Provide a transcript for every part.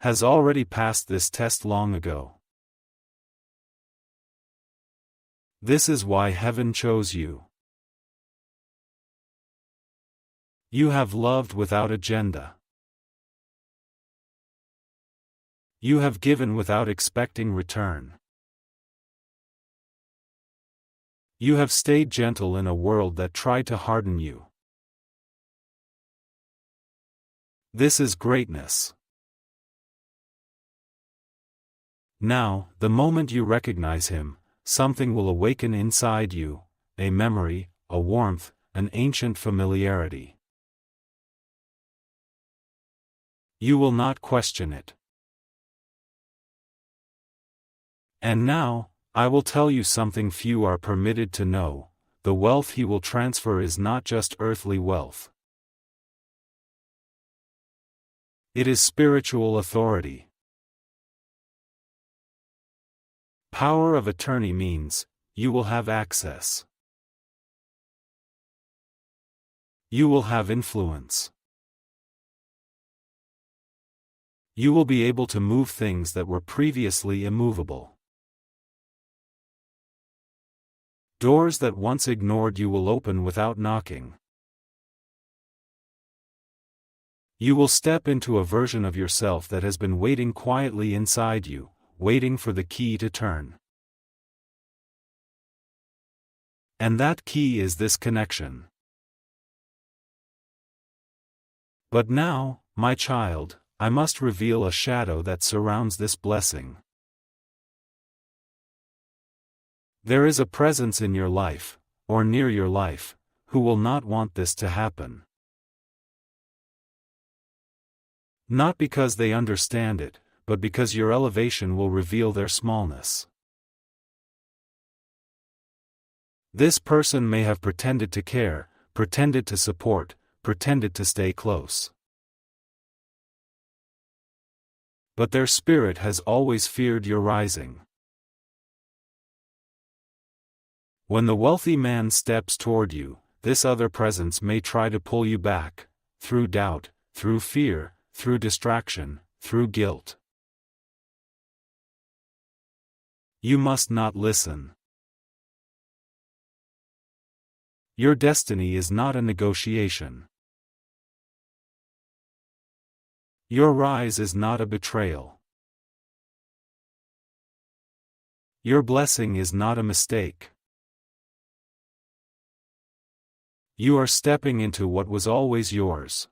has already passed this test long ago. This is why heaven chose you. You have loved without agenda. You have given without expecting return. You have stayed gentle in a world that tried to harden you. This is greatness. Now, the moment you recognize him, something will awaken inside you, a memory, a warmth, an ancient familiarity. You will not question it. And now, I will tell you something few are permitted to know: the wealth he will transfer is not just earthly wealth. It is spiritual authority. Power of attorney means, you will have access. You will have influence. You will be able to move things that were previously immovable. Doors that once ignored you will open without knocking. You will step into a version of yourself that has been waiting quietly inside you, waiting for the key to turn. And that key is this connection. But now, my child, I must reveal a shadow that surrounds this blessing. There is a presence in your life, or near your life, who will not want this to happen. Not because they understand it, but because your elevation will reveal their smallness. This person may have pretended to care, pretended to support, pretended to stay close. But their spirit has always feared your rising. When the wealthy man steps toward you, this other presence may try to pull you back, through doubt, through fear, through distraction, through guilt. You must not listen. Your destiny is not a negotiation. Your rise is not a betrayal. Your blessing is not a mistake. You are stepping into what was always yours.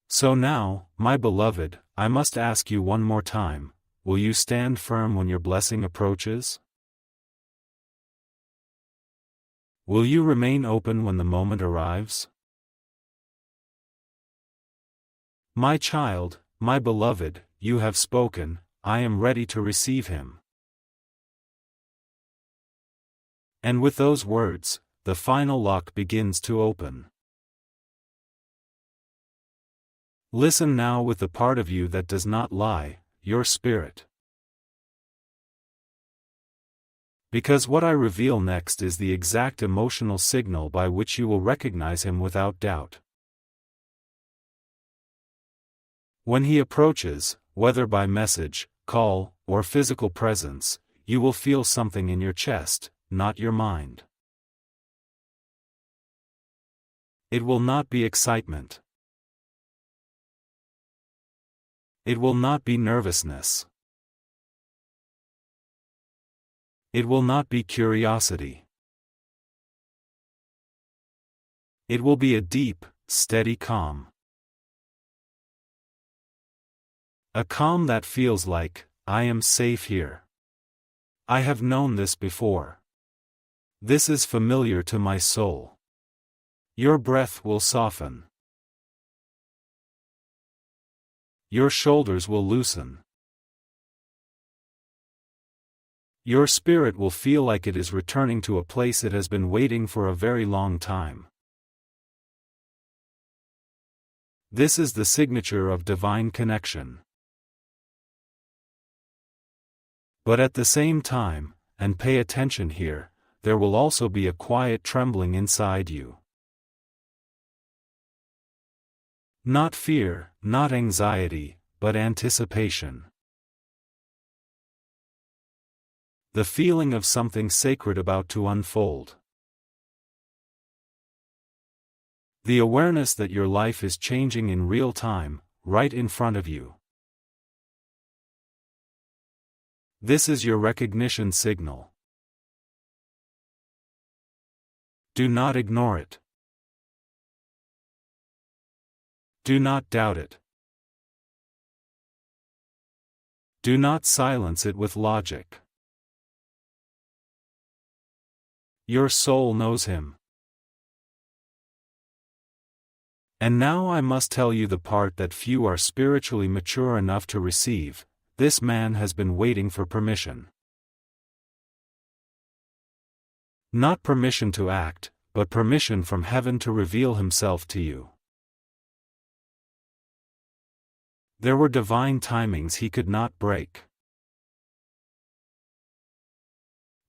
So now, my beloved, I must ask you one more time, will you stand firm when your blessing approaches? Will you remain open when the moment arrives? My child, my beloved, you have spoken, I am ready to receive him. And with those words, the final lock begins to open. Listen now with the part of you that does not lie, your spirit. Because what I reveal next is the exact emotional signal by which you will recognize him without doubt. When he approaches, whether by message, call, or physical presence, you will feel something in your chest, not your mind. It will not be excitement. It will not be nervousness. It will not be curiosity. It will be a deep, steady calm. A calm that feels like, I am safe here. I have known this before. This is familiar to my soul. Your breath will soften. Your shoulders will loosen. Your spirit will feel like it is returning to a place it has been waiting for a very long time. This is the signature of divine connection. But at the same time, and pay attention here, there will also be a quiet trembling inside you. Not fear, not anxiety, but anticipation. The feeling of something sacred about to unfold. The awareness that your life is changing in real time, right in front of you. This is your recognition signal. Do not ignore it. Do not doubt it. Do not silence it with logic. Your soul knows him. And now I must tell you the part that few are spiritually mature enough to receive. This man has been waiting for permission. Not permission to act, but permission from heaven to reveal himself to you. There were divine timings he could not break.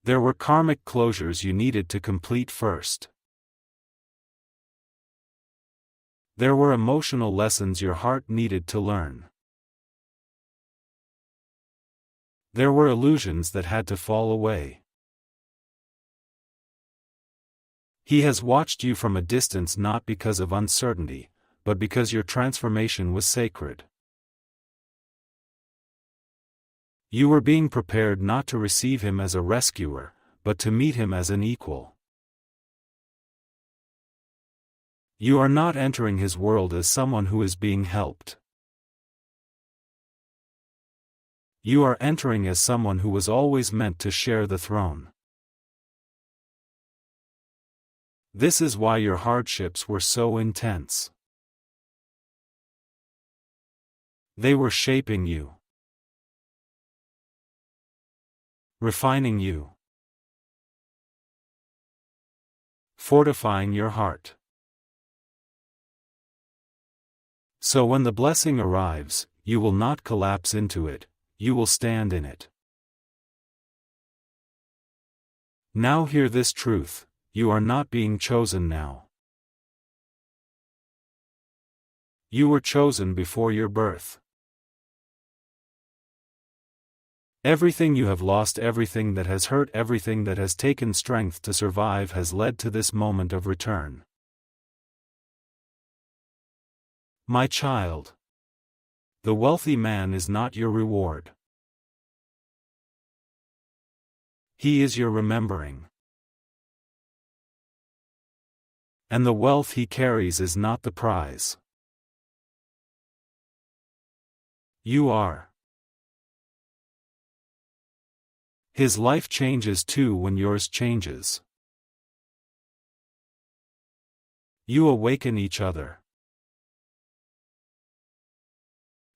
There were karmic closures you needed to complete first. There were emotional lessons your heart needed to learn. There were illusions that had to fall away. He has watched you from a distance not because of uncertainty, but because your transformation was sacred. You were being prepared not to receive him as a rescuer, but to meet him as an equal. You are not entering his world as someone who is being helped. You are entering as someone who was always meant to share the throne. This is why your hardships were so intense. They were shaping you, refining you, fortifying your heart. So when the blessing arrives, you will not collapse into it, you will stand in it. Now hear this truth, you are not being chosen now. You were chosen before your birth. Everything you have lost, everything that has hurt, everything that has taken strength to survive has led to this moment of return. My child, the wealthy man is not your reward. He is your remembering. And the wealth he carries is not the prize. You are. His life changes too when yours changes. You awaken each other.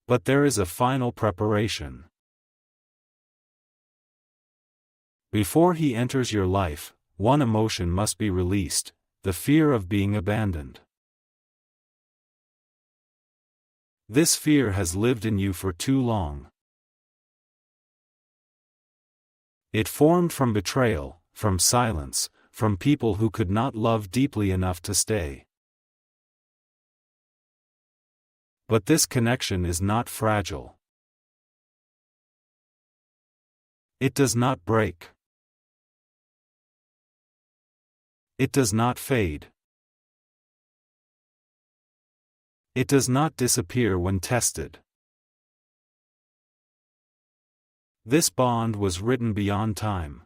But there is a final preparation. Before he enters your life, one emotion must be released, the fear of being abandoned. This fear has lived in you for too long. It formed from betrayal, from silence, from people who could not love deeply enough to stay. But this connection is not fragile. It does not break. It does not fade. It does not disappear when tested. This bond was written beyond time.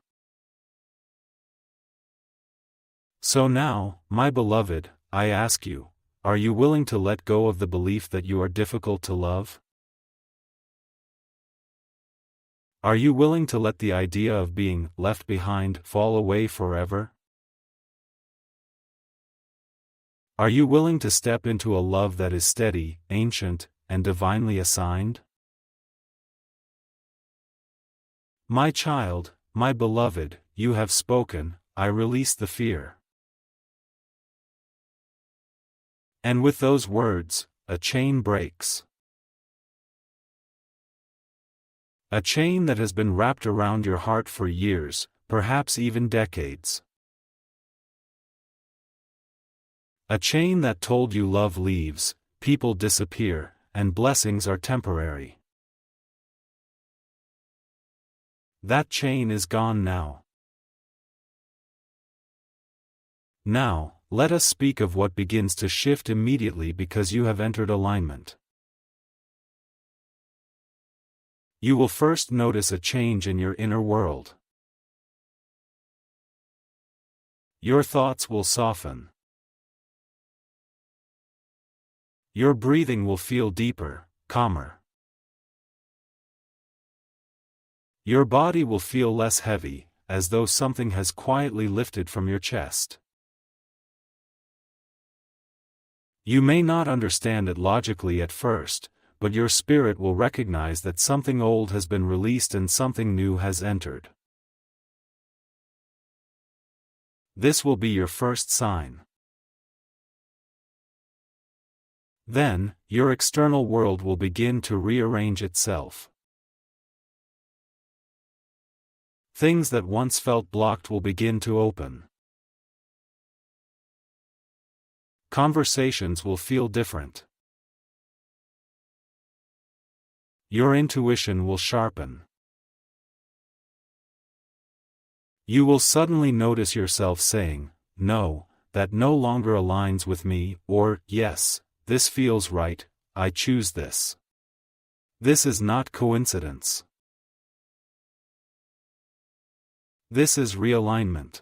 So now, my beloved, I ask you, are you willing to let go of the belief that you are difficult to love? Are you willing to let the idea of being left behind fall away forever? Are you willing to step into a love that is steady, ancient, and divinely assigned? My child, my beloved, you have spoken, I release the fear. And with those words, a chain breaks. A chain that has been wrapped around your heart for years, perhaps even decades. A chain that told you love leaves, people disappear, and blessings are temporary. That chain is gone now. Now, let us speak of what begins to shift immediately because you have entered alignment. You will first notice a change in your inner world. Your thoughts will soften. Your breathing will feel deeper, calmer. Your body will feel less heavy, as though something has quietly lifted from your chest. You may not understand it logically at first, but your spirit will recognize that something old has been released and something new has entered. This will be your first sign. Then, your external world will begin to rearrange itself. Things that once felt blocked will begin to open. Conversations will feel different. Your intuition will sharpen. You will suddenly notice yourself saying, "No, that no longer aligns with me," or, "Yes, this feels right, I choose this." This is not coincidence. This is realignment.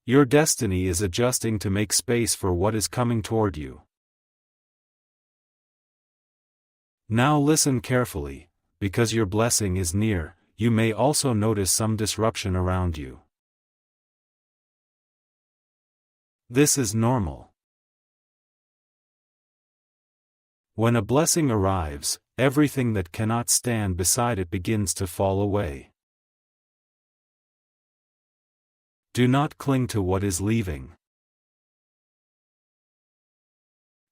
Your destiny is adjusting to make space for what is coming toward you. Now listen carefully, because your blessing is near. You may also notice some disruption around you. This is normal. When a blessing arrives, everything that cannot stand beside it begins to fall away. Do not cling to what is leaving.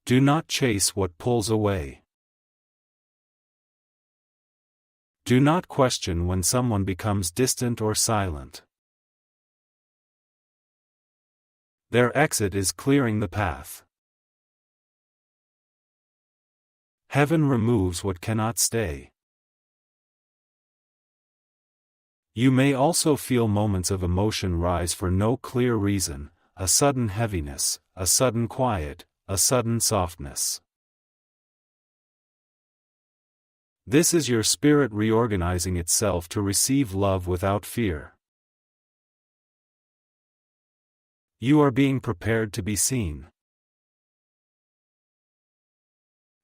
Do not chase what pulls away. Do not question when someone becomes distant or silent. Their exit is clearing the path. Heaven removes what cannot stay. You may also feel moments of emotion rise for no clear reason, a sudden heaviness, a sudden quiet, a sudden softness. This is your spirit reorganizing itself to receive love without fear. You are being prepared to be seen.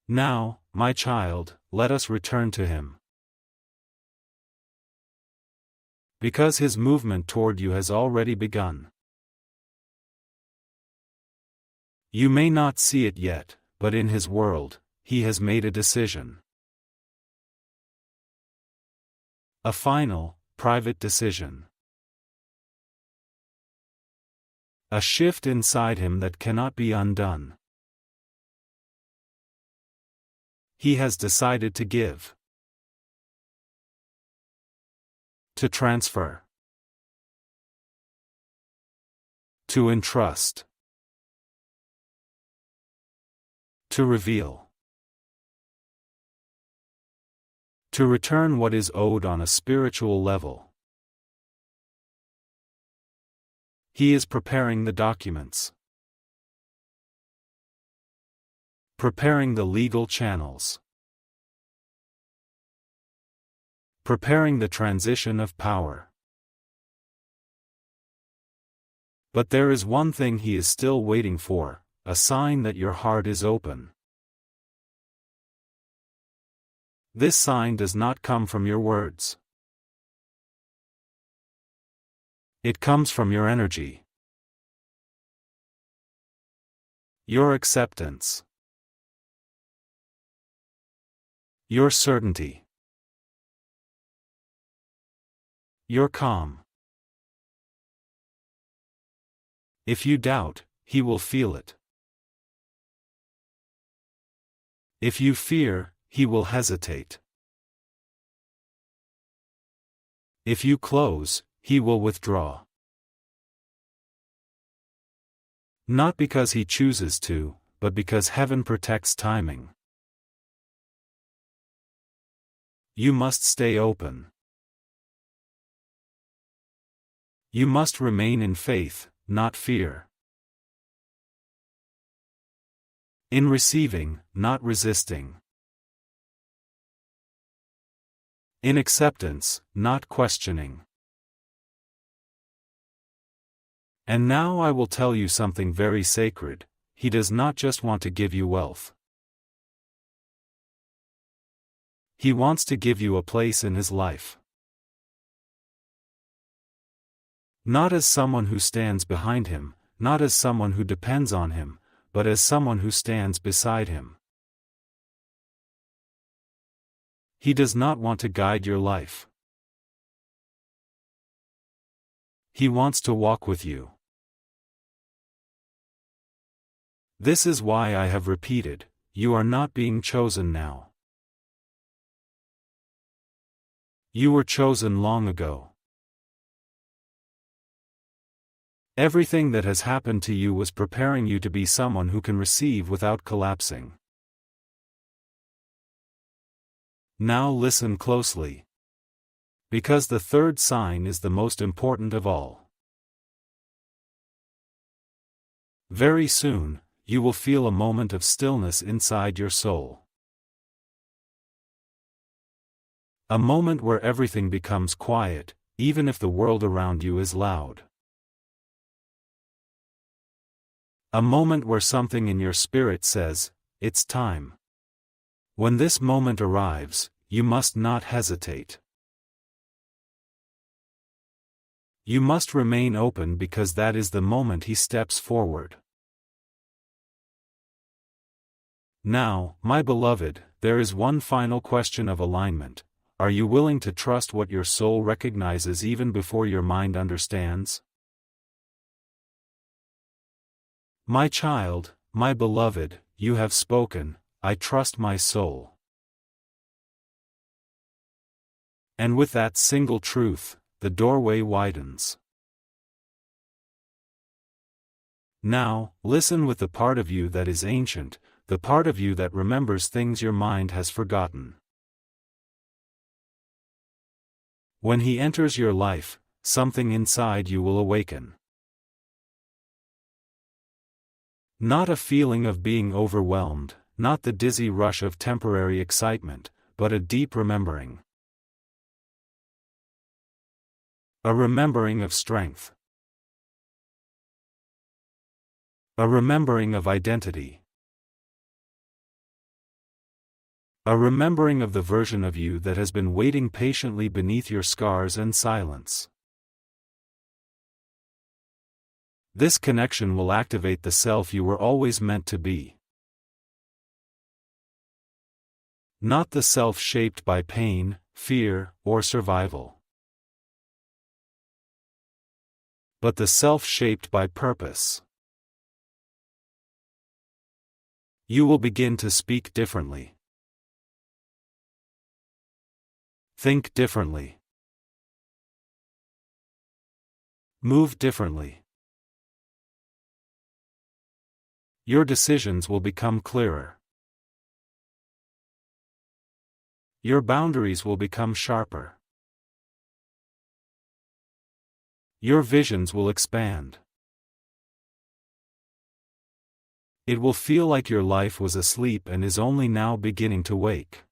Now, my child, let us return to him. Because his movement toward you has already begun. You may not see it yet, but in his world, he has made a decision. A final, private decision. A shift inside him that cannot be undone. He has decided to give. To transfer. To entrust. To reveal. To return what is owed on a spiritual level. He is preparing the documents. Preparing the legal channels. Preparing the transition of power. But there is one thing he is still waiting for, a sign that your heart is open. This sign does not come from your words. It comes from your energy. Your acceptance. Your certainty. Your calm. If you doubt, he will feel it. If you fear, he will hesitate. If you close, he will withdraw. Not because he chooses to, but because heaven protects timing. You must stay open. You must remain in faith, not fear. In receiving, not resisting. In acceptance, not questioning. And now I will tell you something very sacred. He does not just want to give you wealth. He wants to give you a place in his life. Not as someone who stands behind him, not as someone who depends on him, but as someone who stands beside him. He does not want to guide your life. He wants to walk with you. This is why I have repeated, you are not being chosen now. You were chosen long ago. Everything that has happened to you was preparing you to be someone who can receive without collapsing. Now listen closely. Because the third sign is the most important of all. Very soon, you will feel a moment of stillness inside your soul. A moment where everything becomes quiet, even if the world around you is loud. A moment where something in your spirit says, it's time. When this moment arrives, you must not hesitate. You must remain open because that is the moment he steps forward. Now, my beloved, there is one final question of alignment. Are you willing to trust what your soul recognizes even before your mind understands? My child, my beloved, you have spoken, I trust my soul. And with that single truth, the doorway widens. Now, listen with the part of you that is ancient, the part of you that remembers things your mind has forgotten. When he enters your life, something inside you will awaken. Not a feeling of being overwhelmed, not the dizzy rush of temporary excitement, but a deep remembering. A remembering of strength. A remembering of identity. A remembering of the version of you that has been waiting patiently beneath your scars and silence. This connection will activate the self you were always meant to be. Not the self shaped by pain, fear, or survival. But the self shaped by purpose. You will begin to speak differently. Think differently. Move differently. Your decisions will become clearer. Your boundaries will become sharper. Your visions will expand. It will feel like your life was asleep and is only now beginning to wake.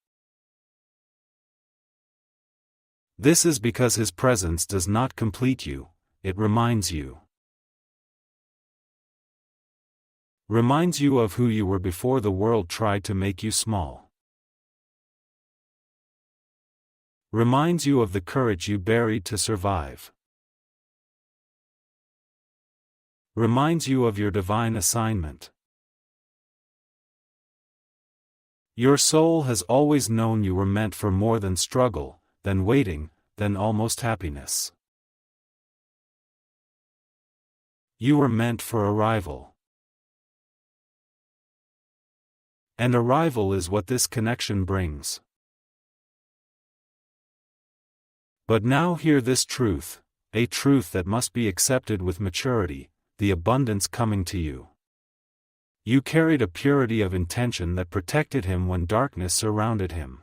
This is because his presence does not complete you, it reminds you. Reminds you of who you were before the world tried to make you small. Reminds you of the courage you buried to survive. Reminds you of your divine assignment. Your soul has always known you were meant for more than struggle, than waiting, than almost happiness. You were meant for arrival. And arrival is what this connection brings. But now hear this truth, a truth that must be accepted with maturity, the abundance coming to you. You carried a purity of intention that protected him when darkness surrounded him.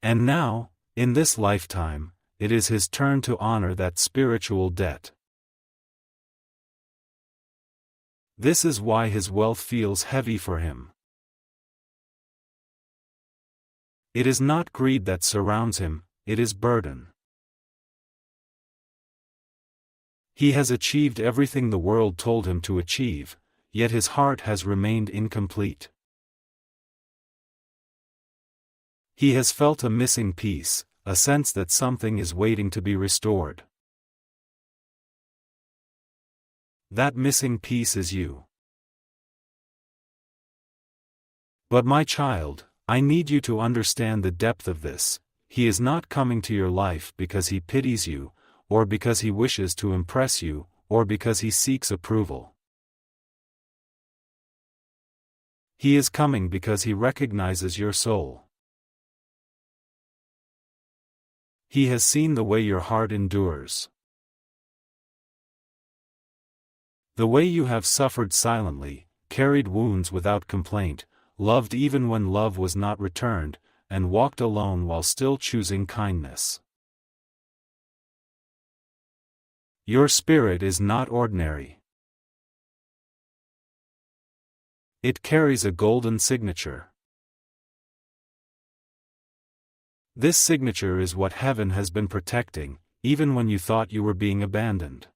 And now, in this lifetime, it is his turn to honor that spiritual debt. This is why his wealth feels heavy for him. It is not greed that surrounds him, it is burden. He has achieved everything the world told him to achieve, yet his heart has remained incomplete. He has felt a missing piece, a sense that something is waiting to be restored. That missing piece is you. But my child, I need you to understand the depth of this. He is not coming to your life because he pities you, or because he wishes to impress you, or because he seeks approval. He is coming because he recognizes your soul. He has seen the way your heart endures. The way you have suffered silently, carried wounds without complaint, loved even when love was not returned, and walked alone while still choosing kindness. Your spirit is not ordinary. It carries a golden signature. This signature is what heaven has been protecting, even when you thought you were being abandoned.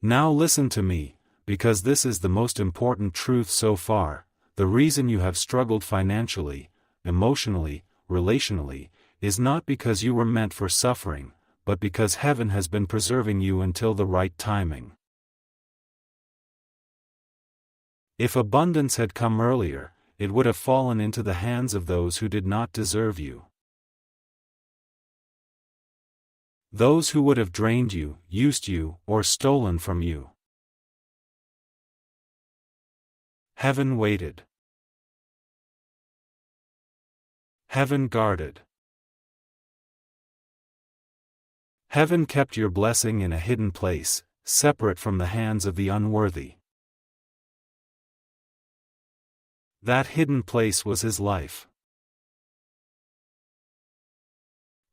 Now listen to me, because this is the most important truth so far. The reason you have struggled financially, emotionally, relationally, is not because you were meant for suffering, but because heaven has been preserving you until the right timing. If abundance had come earlier, it would have fallen into the hands of those who did not deserve you. Those who would have drained you, used you, or stolen from you. Heaven waited. Heaven guarded. Heaven kept your blessing in a hidden place, separate from the hands of the unworthy. That hidden place was his life.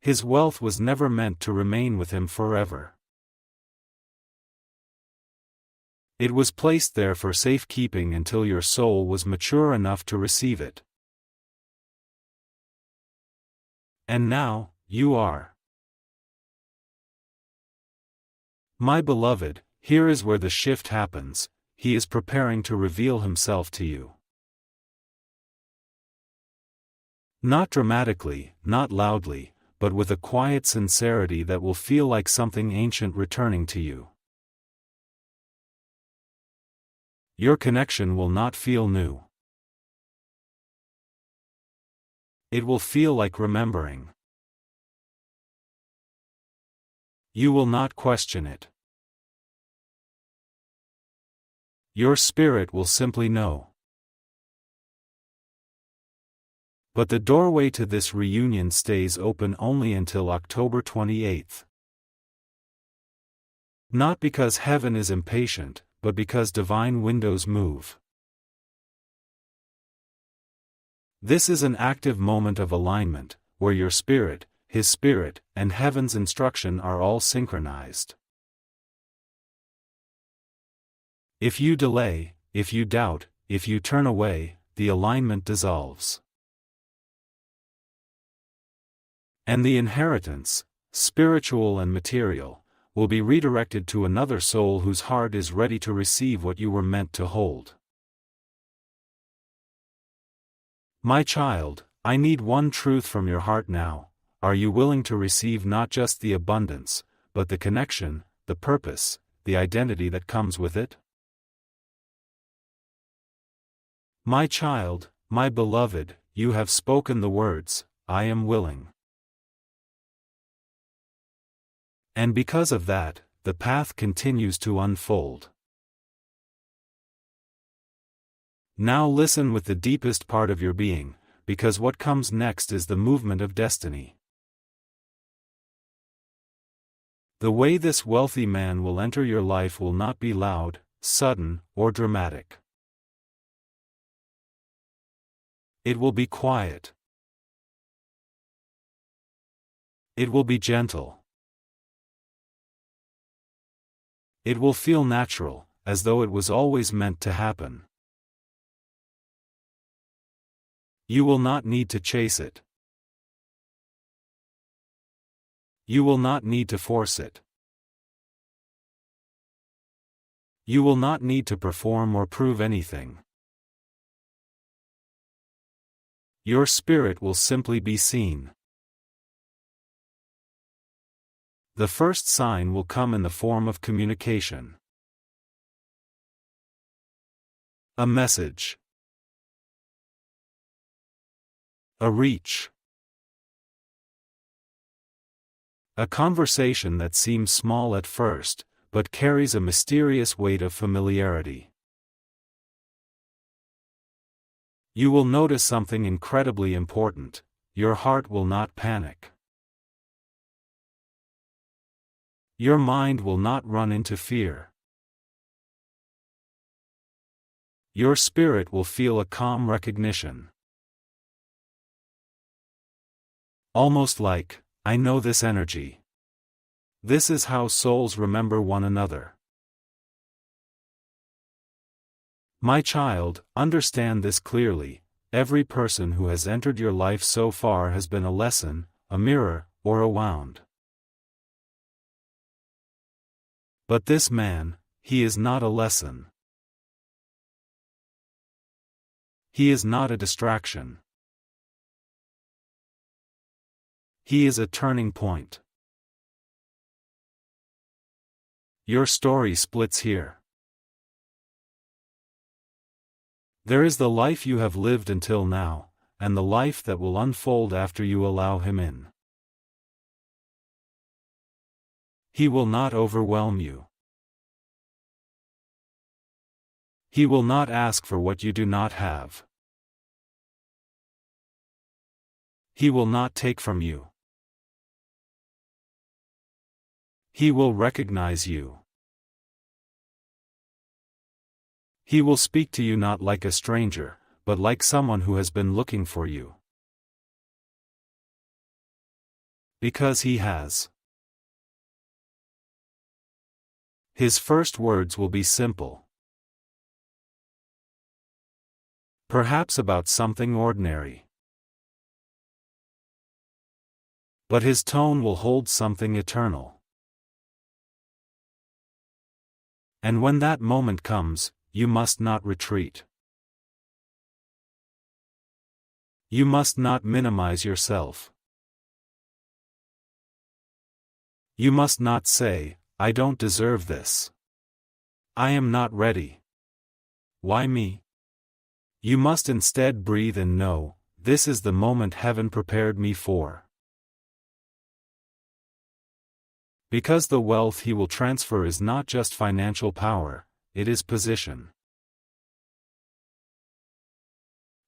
His wealth was never meant to remain with him forever. It was placed there for safekeeping until your soul was mature enough to receive it. And now, you are. My beloved, here is where the shift happens. He is preparing to reveal himself to you. Not dramatically, not loudly, but with a quiet sincerity that will feel like something ancient returning to you. Your connection will not feel new. It will feel like remembering. You will not question it. Your spirit will simply know. But the doorway to this reunion stays open only until October 28th. Not because heaven is impatient, but because divine windows move. This is an active moment of alignment, where your spirit, his spirit, and heaven's instruction are all synchronized. If you delay, if you doubt, if you turn away, the alignment dissolves. And the inheritance, spiritual and material, will be redirected to another soul whose heart is ready to receive what you were meant to hold. My child, I need one truth from your heart now. Are you willing to receive not just the abundance, but the connection, the purpose, the identity that comes with it? My child, my beloved, you have spoken the words, I am willing. And because of that, the path continues to unfold. Now listen with the deepest part of your being, because what comes next is the movement of destiny. The way this wealthy man will enter your life will not be loud, sudden, or dramatic. It will be quiet. It will be gentle. It will feel natural, as though it was always meant to happen. You will not need to chase it. You will not need to force it. You will not need to perform or prove anything. Your spirit will simply be seen. The first sign will come in the form of communication. A message. A reach. A conversation that seems small at first, but carries a mysterious weight of familiarity. You will notice something incredibly important: your heart will not panic. Your mind will not run into fear. Your spirit will feel a calm recognition. Almost like, I know this energy. This is how souls remember one another. My child, understand this clearly: every person who has entered your life so far has been a lesson, a mirror, or a wound. But this man, he is not a lesson. He is not a distraction. He is a turning point. Your story splits here. There is the life you have lived until now, and the life that will unfold after you allow him in. He will not overwhelm you. He will not ask for what you do not have. He will not take from you. He will recognize you. He will speak to you not like a stranger, but like someone who has been looking for you. Because he has. His first words will be simple. Perhaps about something ordinary. But his tone will hold something eternal. And when that moment comes, you must not retreat. You must not minimize yourself. You must not say, I don't deserve this. I am not ready. Why me? You must instead breathe and know, this is the moment heaven prepared me for. Because the wealth he will transfer is not just financial power, it is position.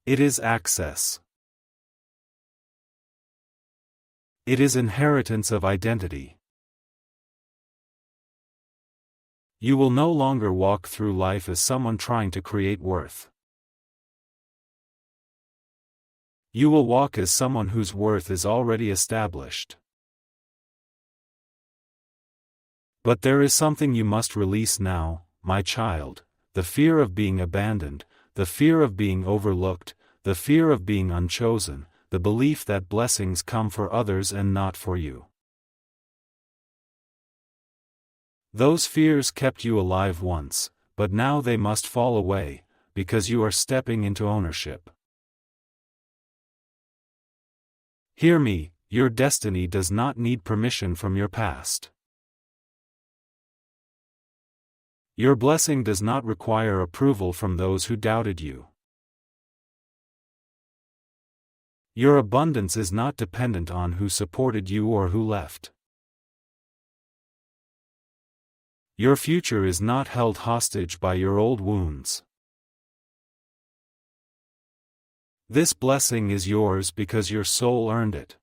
It is access. It is inheritance of identity. You will no longer walk through life as someone trying to create worth. You will walk as someone whose worth is already established. But there is something you must release now, my child: the fear of being abandoned, the fear of being overlooked, the fear of being unchosen, the belief that blessings come for others and not for you. Those fears kept you alive once, but now they must fall away, because you are stepping into ownership. Hear me, your destiny does not need permission from your past. Your blessing does not require approval from those who doubted you. Your abundance is not dependent on who supported you or who left. Your future is not held hostage by your old wounds. This blessing is yours because your soul earned it.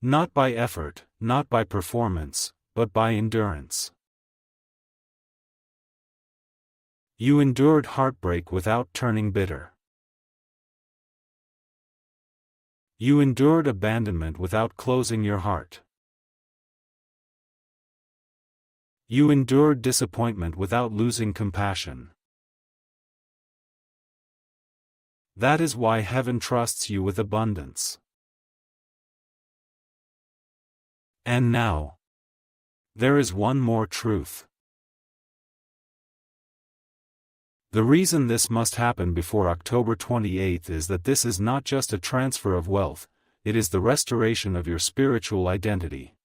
Not by effort, not by performance, but by endurance. You endured heartbreak without turning bitter. You endured abandonment without closing your heart. You endured disappointment without losing compassion. That is why heaven trusts you with abundance. And now, there is one more truth. The reason this must happen before October 28th is that this is not just a transfer of wealth, it is the restoration of your spiritual identity.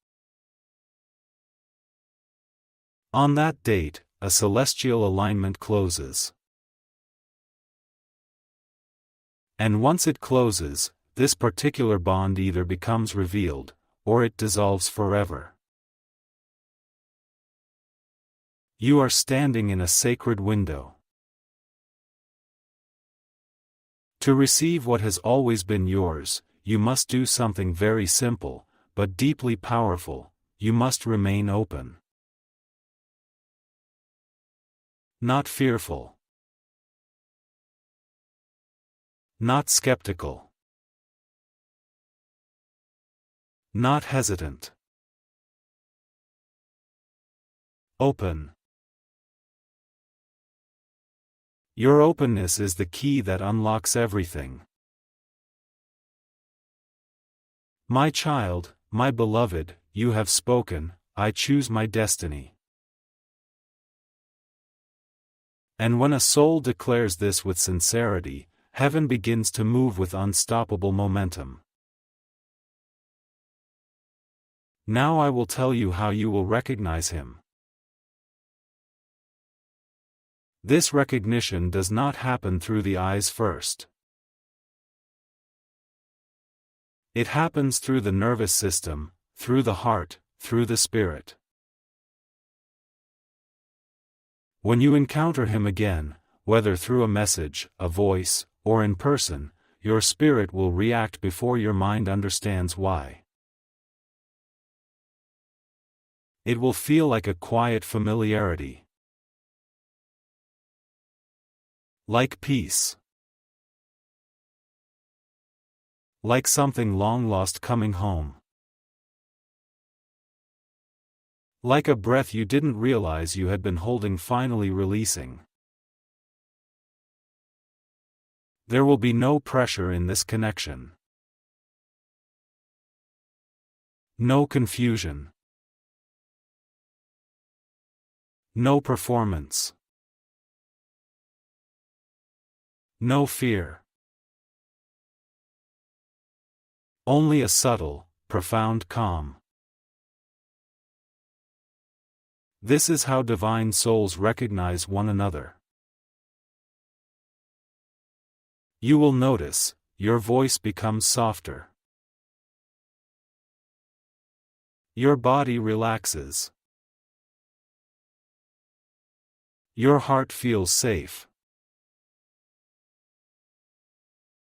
On that date, a celestial alignment closes. And once it closes, this particular bond either becomes revealed, or it dissolves forever. You are standing in a sacred window. To receive what has always been yours, you must do something very simple, but deeply powerful. You must remain open. Not fearful. Not skeptical. Not hesitant. Open. Your openness is the key that unlocks everything. My child, my beloved, you have spoken, I choose my destiny. And when a soul declares this with sincerity, heaven begins to move with unstoppable momentum. Now I will tell you how you will recognize him. This recognition does not happen through the eyes first. It happens through the nervous system, through the heart, through the spirit. When you encounter him again, whether through a message, a voice, or in person, your spirit will react before your mind understands why. It will feel like a quiet familiarity. Like peace. Like something long lost coming home. Like a breath you didn't realize you had been holding finally releasing. There will be no pressure in this connection. No confusion. No performance. No fear. Only a subtle, profound calm. This is how divine souls recognize one another. You will notice, your voice becomes softer. Your body relaxes. Your heart feels safe.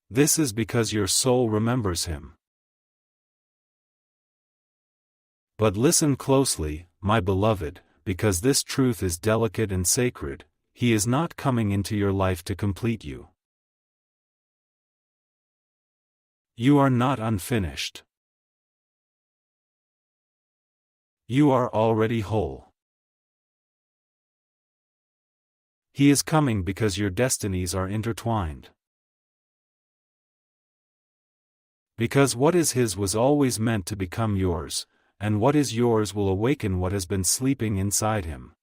This is because your soul remembers him. But listen closely, my beloved, because this truth is delicate and sacred. He is not coming into your life to complete you. You are not unfinished. You are already whole. He is coming because your destinies are intertwined. Because what is his was always meant to become yours, and what is yours will awaken what has been sleeping inside him.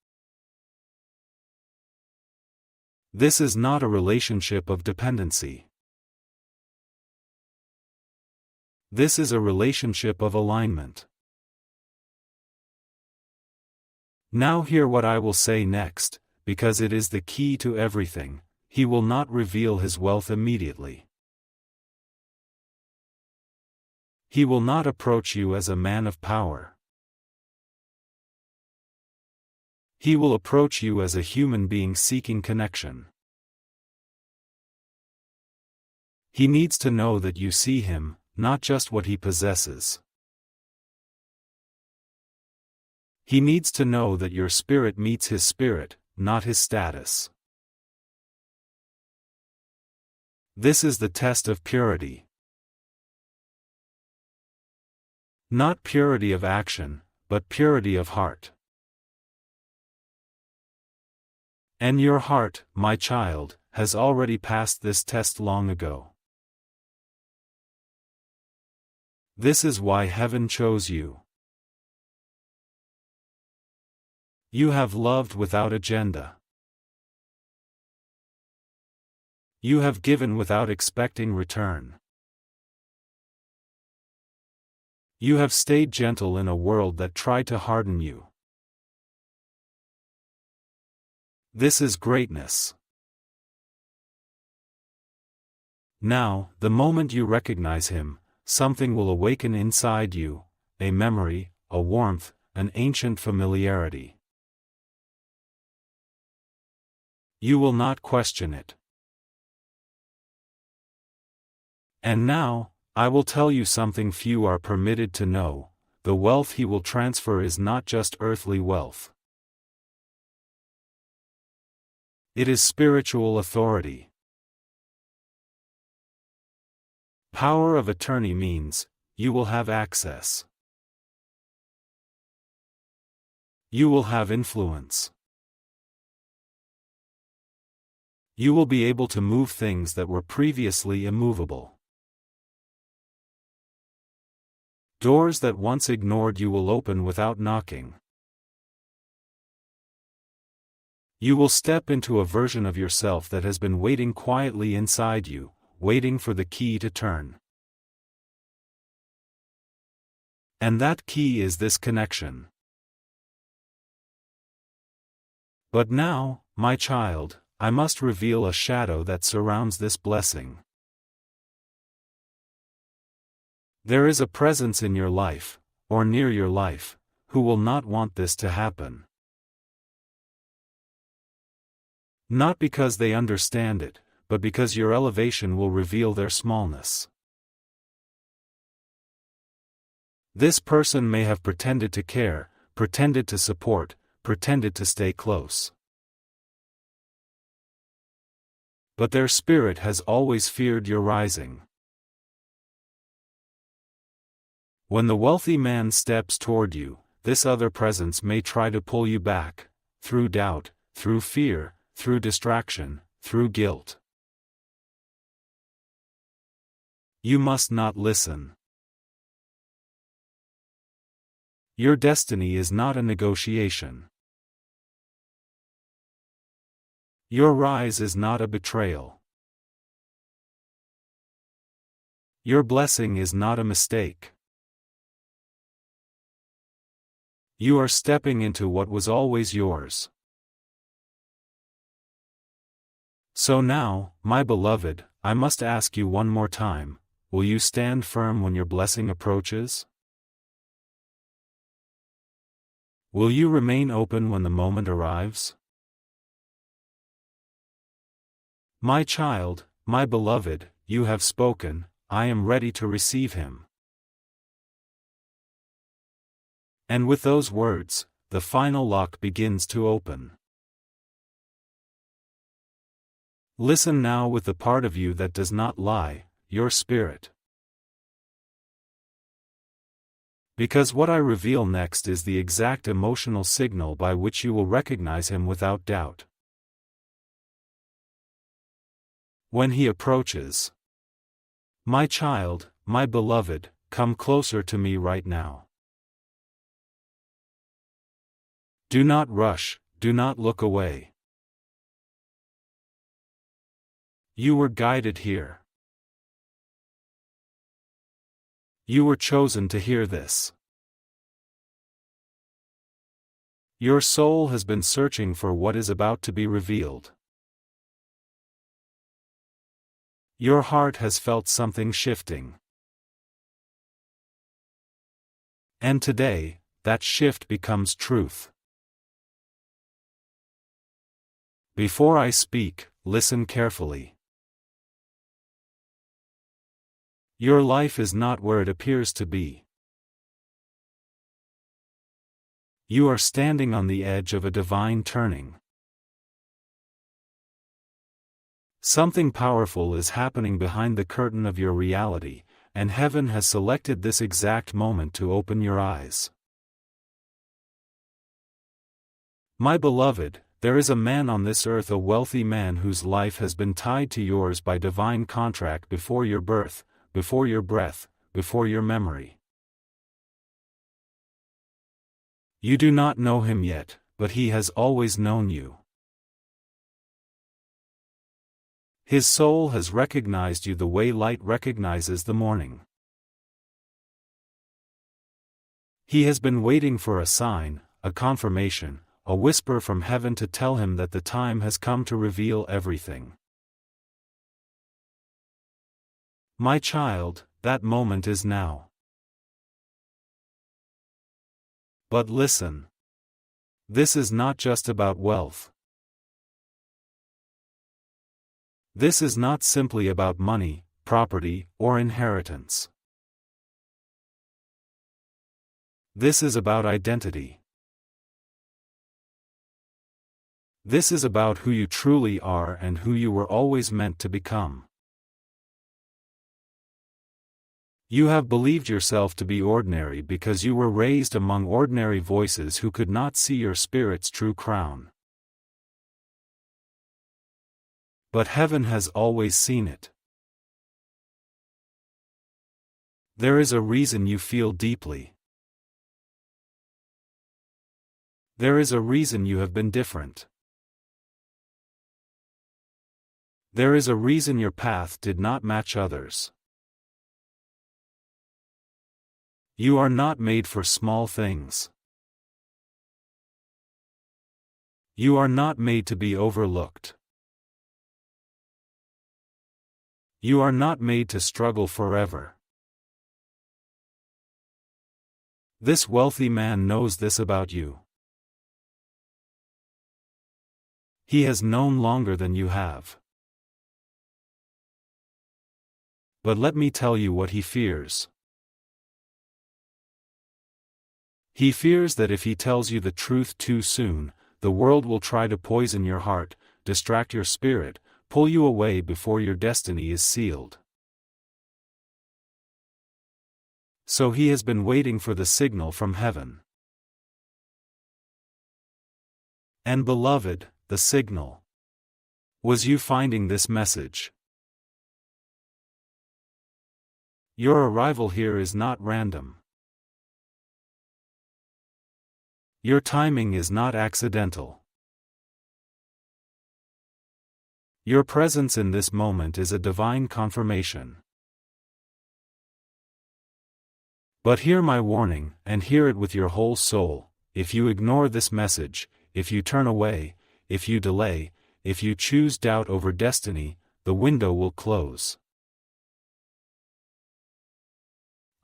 This is not a relationship of dependency. This is a relationship of alignment. Now hear what I will say next, because it is the key to everything. He will not reveal his wealth immediately. He will not approach you as a man of power. He will approach you as a human being seeking connection. He needs to know that you see him, not just what he possesses. He needs to know that your spirit meets his spirit, not his status. This is the test of purity. Not purity of action, but purity of heart. And your heart, my child, has already passed this test long ago. This is why heaven chose you. You have loved without agenda. You have given without expecting return. You have stayed gentle in a world that tried to harden you. This is greatness. Now, the moment you recognize him, something will awaken inside you, a memory, a warmth, an ancient familiarity. You will not question it. And now, I will tell you something few are permitted to know: the wealth he will transfer is not just earthly wealth. It is spiritual authority. Power of attorney means, you will have access. You will have influence. You will be able to move things that were previously immovable. Doors that once ignored you will open without knocking. You will step into a version of yourself that has been waiting quietly inside you, waiting for the key to turn. And that key is this connection. But now, my child, I must reveal a shadow that surrounds this blessing. There is a presence in your life, or near your life, who will not want this to happen. Not because they understand it, but because your elevation will reveal their smallness. This person may have pretended to care, pretended to support, pretended to stay close. But their spirit has always feared your rising. When the wealthy man steps toward you, this other presence may try to pull you back, through doubt, through fear, through distraction, through guilt. You must not listen. Your destiny is not a negotiation. Your rise is not a betrayal. Your blessing is not a mistake. You are stepping into what was always yours. So now, my beloved, I must ask you one more time, will you stand firm when your blessing approaches? Will you remain open when the moment arrives? My child, my beloved, you have spoken, I am ready to receive him. And with those words, the final lock begins to open. Listen now with the part of you that does not lie, your spirit. Because what I reveal next is the exact emotional signal by which you will recognize him without doubt. When he approaches. My child, my beloved, come closer to me right now. Do not rush, do not look away. You were guided here. You were chosen to hear this. Your soul has been searching for what is about to be revealed. Your heart has felt something shifting. And today, that shift becomes truth. Before I speak, listen carefully. Your life is not where it appears to be. You are standing on the edge of a divine turning. Something powerful is happening behind the curtain of your reality, and heaven has selected this exact moment to open your eyes. My beloved, there is a man on this earth, a wealthy man whose life has been tied to yours by divine contract before your birth, before your breath, before your memory. You do not know him yet, but he has always known you. His soul has recognized you the way light recognizes the morning. He has been waiting for a sign, a confirmation, a whisper from heaven to tell him that the time has come to reveal everything. My child, that moment is now. But listen. This is not just about wealth. This is not simply about money, property, or inheritance. This is about identity. This is about who you truly are and who you were always meant to become. You have believed yourself to be ordinary because you were raised among ordinary voices who could not see your spirit's true crown. But heaven has always seen it. There is a reason you feel deeply. There is a reason you have been different. There is a reason your path did not match others. You are not made for small things. You are not made to be overlooked. You are not made to struggle forever. This wealthy man knows this about you. He has known longer than you have. But let me tell you what he fears. He fears that if he tells you the truth too soon, the world will try to poison your heart, distract your spirit, pull you away before your destiny is sealed. So he has been waiting for the signal from heaven. And beloved, the signal was you finding this message. Your arrival here is not random. Your timing is not accidental. Your presence in this moment is a divine confirmation. But hear my warning, and hear it with your whole soul. If you ignore this message, if you turn away, if you delay, if you choose doubt over destiny, the window will close.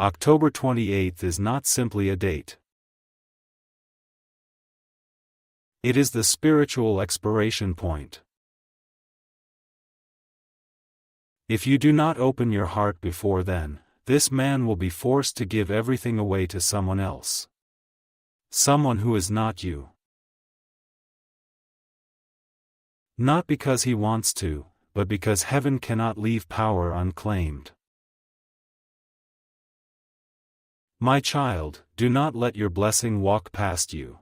October 28th is not simply a date. It is the spiritual expiration point. If you do not open your heart before then, this man will be forced to give everything away to someone else. Someone who is not you. Not because he wants to, but because heaven cannot leave power unclaimed. My child, do not let your blessing walk past you.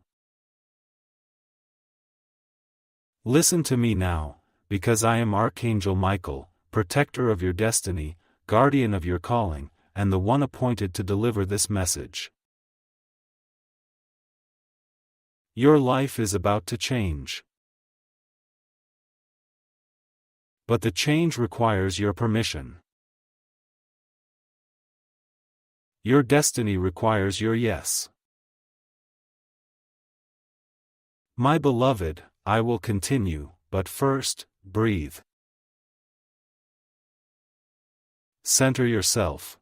Listen to me now, because I am Archangel Michael, protector of your destiny, guardian of your calling, and the one appointed to deliver this message. Your life is about to change. But the change requires your permission. Your destiny requires your yes. My beloved, I will continue, but first, breathe. Center yourself.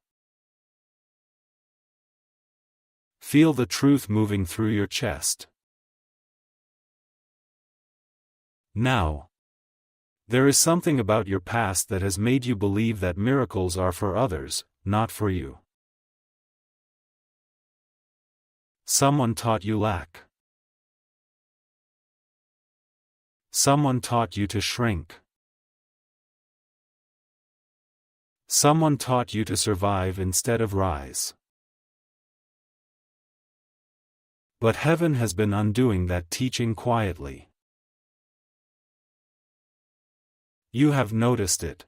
Feel the truth moving through your chest. Now, there is something about your past that has made you believe that miracles are for others, not for you. Someone taught you lack. Someone taught you to shrink. Someone taught you to survive instead of rise. But heaven has been undoing that teaching quietly. You have noticed it.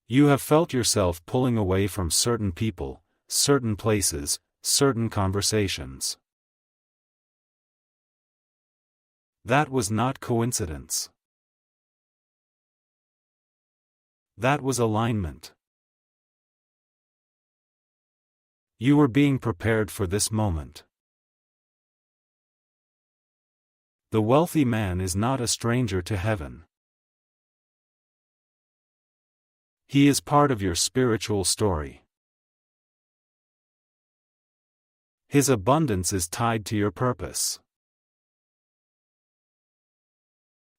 You have felt yourself pulling away from certain people, certain places, certain conversations. That was not coincidence. That was alignment. You were being prepared for this moment. The wealthy man is not a stranger to heaven. He is part of your spiritual story. His abundance is tied to your purpose.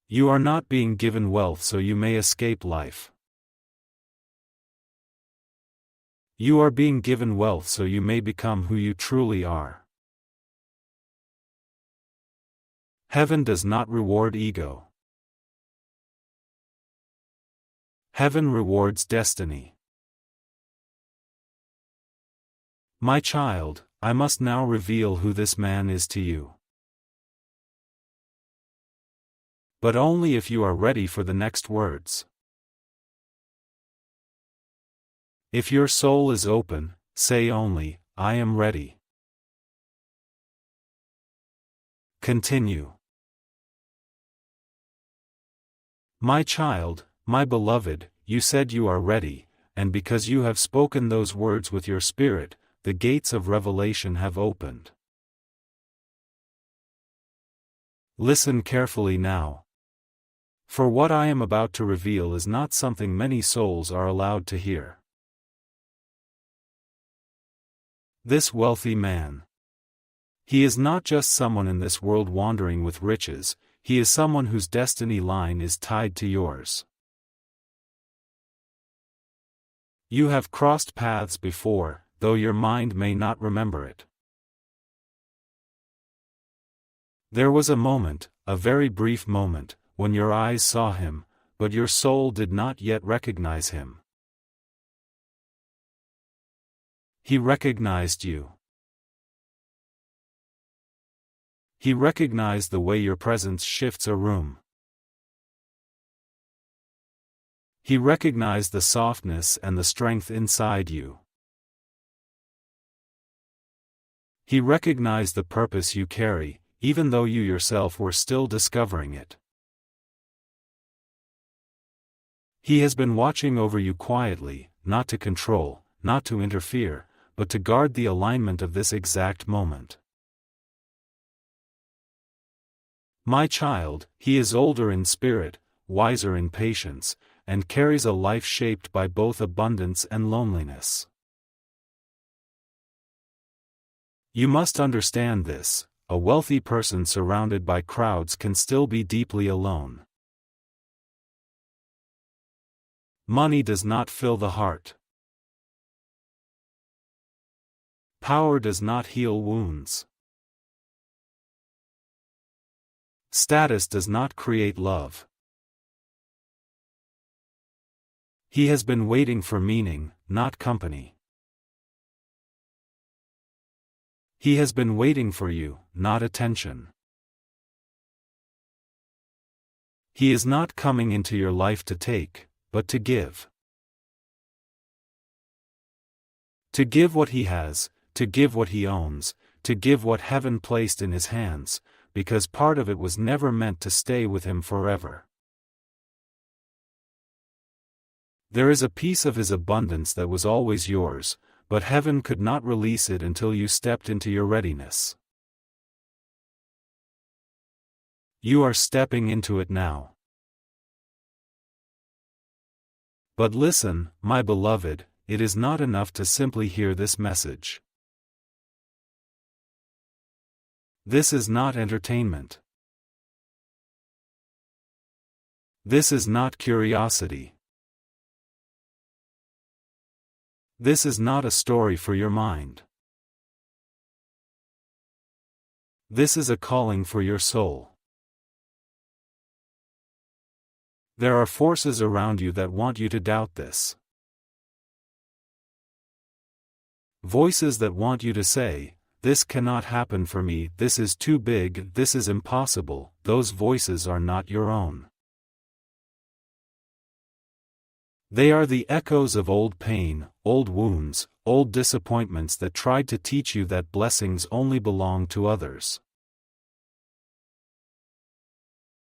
You are not being given wealth so you may escape life. You are being given wealth so you may become who you truly are. Heaven does not reward ego. Heaven rewards destiny. My child, I must now reveal who this man is to you. But only if you are ready for the next words. If your soul is open, say only, I am ready. Continue. My child, my beloved, you said you are ready, and because you have spoken those words with your spirit, the gates of revelation have opened. Listen carefully now. For what I am about to reveal is not something many souls are allowed to hear. This wealthy man. He is not just someone in this world wandering with riches, he is someone whose destiny line is tied to yours. You have crossed paths before, though your mind may not remember it. There was a moment, a very brief moment, when your eyes saw him, but your soul did not yet recognize him. He recognized you. He recognized the way your presence shifts a room. He recognized the softness and the strength inside you. He recognized the purpose you carry, even though you yourself were still discovering it. He has been watching over you quietly, not to control, not to interfere, but to guard the alignment of this exact moment. My child, he is older in spirit, wiser in patience, and carries a life shaped by both abundance and loneliness. You must understand this, a wealthy person surrounded by crowds can still be deeply alone. Money does not fill the heart. Power does not heal wounds. Status does not create love. He has been waiting for meaning, not company. He has been waiting for you, not attention. He is not coming into your life to take, but to give. To give what he has, to give what he owns, to give what heaven placed in his hands, because part of it was never meant to stay with him forever. There is a piece of his abundance that was always yours, but heaven could not release it until you stepped into your readiness. You are stepping into it now. But listen, my beloved, it is not enough to simply hear this message. This is not entertainment. This is not curiosity. This is not a story for your mind. This is a calling for your soul. There are forces around you that want you to doubt this. Voices that want you to say, "This cannot happen for me, this is too big, this is impossible." Those voices are not your own. They are the echoes of old pain, old wounds, old disappointments that tried to teach you that blessings only belong to others.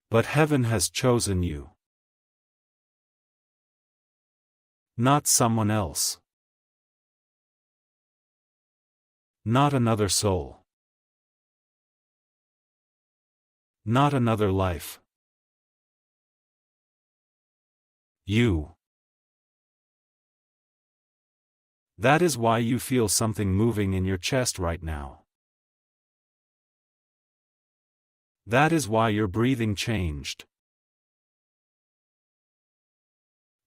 But heaven has chosen you. Not someone else. Not another soul. Not another life. You. That is why you feel something moving in your chest right now. That is why your breathing changed.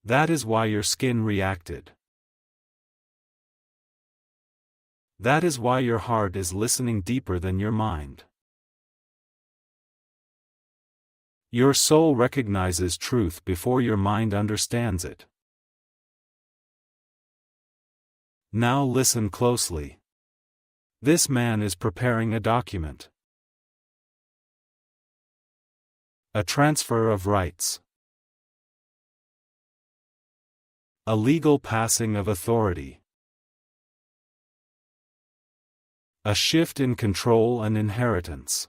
That is why your skin reacted. That is why your heart is listening deeper than your mind. Your soul recognizes truth before your mind understands it. Now listen closely. This man is preparing a document. A transfer of rights. A legal passing of authority. A shift in control and inheritance.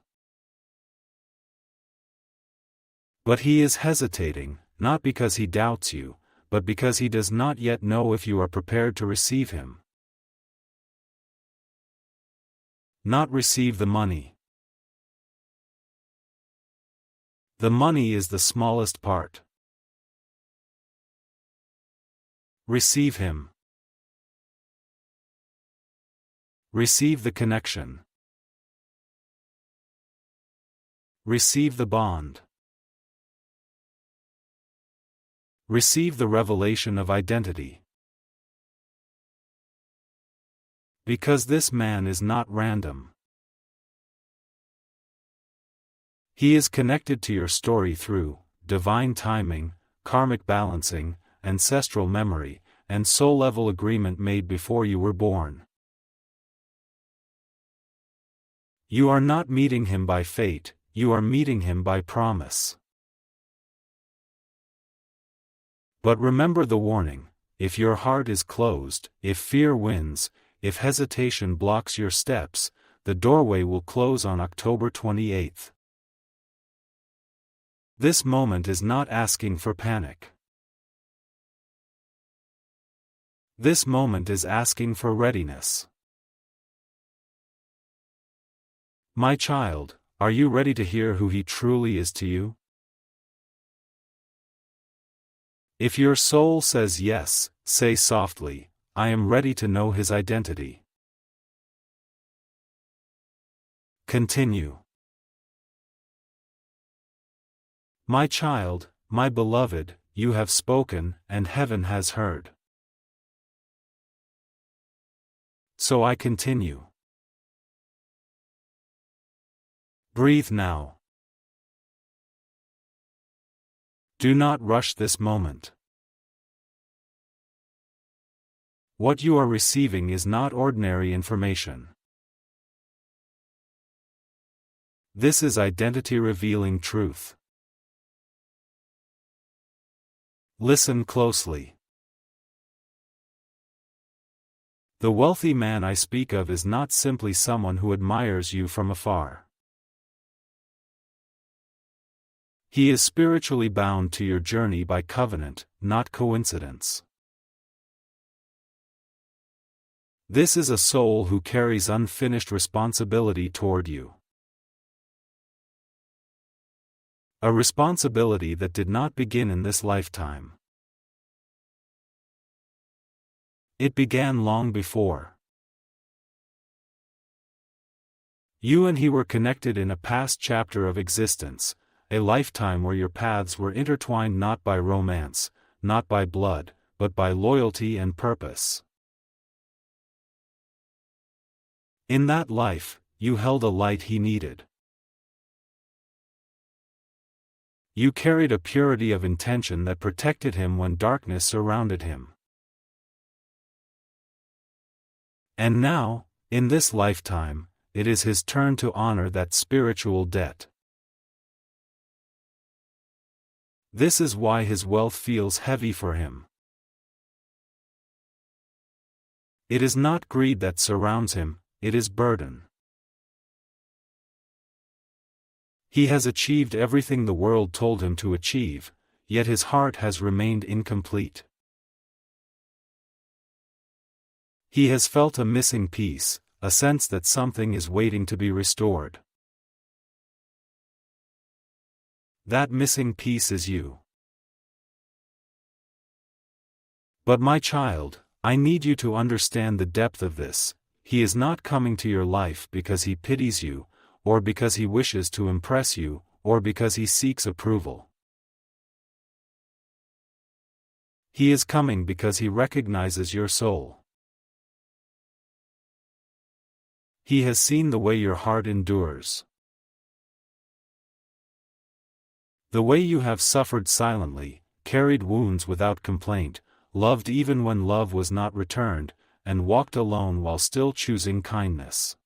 But he is hesitating, not because he doubts you, but because he does not yet know if you are prepared to receive him. Not receive the money. The money is the smallest part. Receive him. Receive the connection. Receive the bond. Receive the revelation of identity. Because this man is not random. He is connected to your story through divine timing, karmic balancing, ancestral memory, and soul-level agreement made before you were born. You are not meeting him by fate, you are meeting him by promise. But remember the warning: if your heart is closed, if fear wins, if hesitation blocks your steps, the doorway will close on October 28th. This moment is not asking for panic. This moment is asking for readiness. My child, are you ready to hear who he truly is to you? If your soul says yes, say softly, "I am ready to know his identity." Continue. My child, my beloved, you have spoken, and heaven has heard. So I continue. Breathe now. Do not rush this moment. What you are receiving is not ordinary information. This is identity-revealing truth. Listen closely. The wealthy man I speak of is not simply someone who admires you from afar. He is spiritually bound to your journey by covenant, not coincidence. This is a soul who carries unfinished responsibility toward you. A responsibility that did not begin in this lifetime. It began long before. You and he were connected in a past chapter of existence, a lifetime where your paths were intertwined not by romance, not by blood, but by loyalty and purpose. In that life, you held a light he needed. You carried a purity of intention that protected him when darkness surrounded him. And now, in this lifetime, it is his turn to honor that spiritual debt. This is why his wealth feels heavy for him. It is not greed that surrounds him, it is burden. He has achieved everything the world told him to achieve, yet his heart has remained incomplete. He has felt a missing piece, a sense that something is waiting to be restored. That missing piece is you. But my child, I need you to understand the depth of this. He is not coming to your life because he pities you, or because he wishes to impress you, or because he seeks approval. He is coming because he recognizes your soul. He has seen the way your heart endures. The way you have suffered silently, carried wounds without complaint, loved even when love was not returned, and walked alone while still choosing kindness.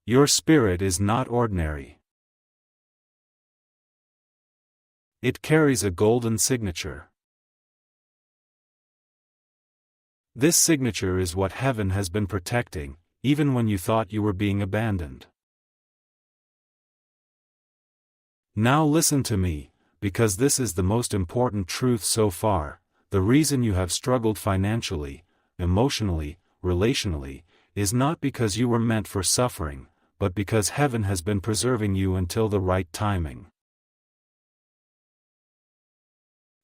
Your spirit is not ordinary. It carries a golden signature. This signature is what heaven has been protecting, even when you thought you were being abandoned. Now listen to me, because this is the most important truth so far. The reason you have struggled financially, emotionally, relationally, is not because you were meant for suffering, but because heaven has been preserving you until the right timing.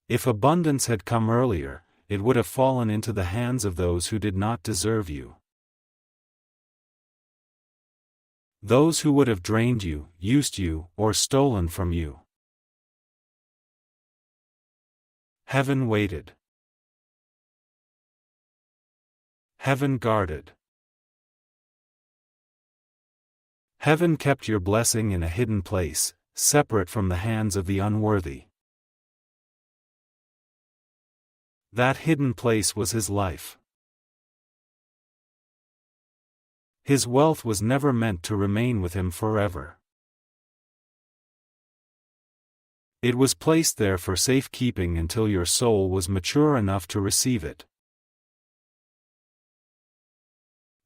If abundance had come earlier, it would have fallen into the hands of those who did not deserve you. Those who would have drained you, used you, or stolen from you. Heaven waited. Heaven guarded. Heaven kept your blessing in a hidden place, separate from the hands of the unworthy. That hidden place was his life. His wealth was never meant to remain with him forever. It was placed there for safekeeping until your soul was mature enough to receive it.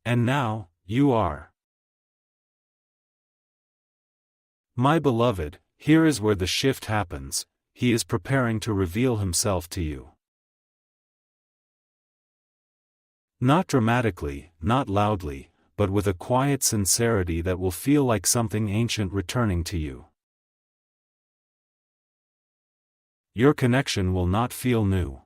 And now, you are. My beloved, here is where the shift happens. He is preparing to reveal himself to you. Not dramatically, not loudly, but with a quiet sincerity that will feel like something ancient returning to you. Your connection will not feel new.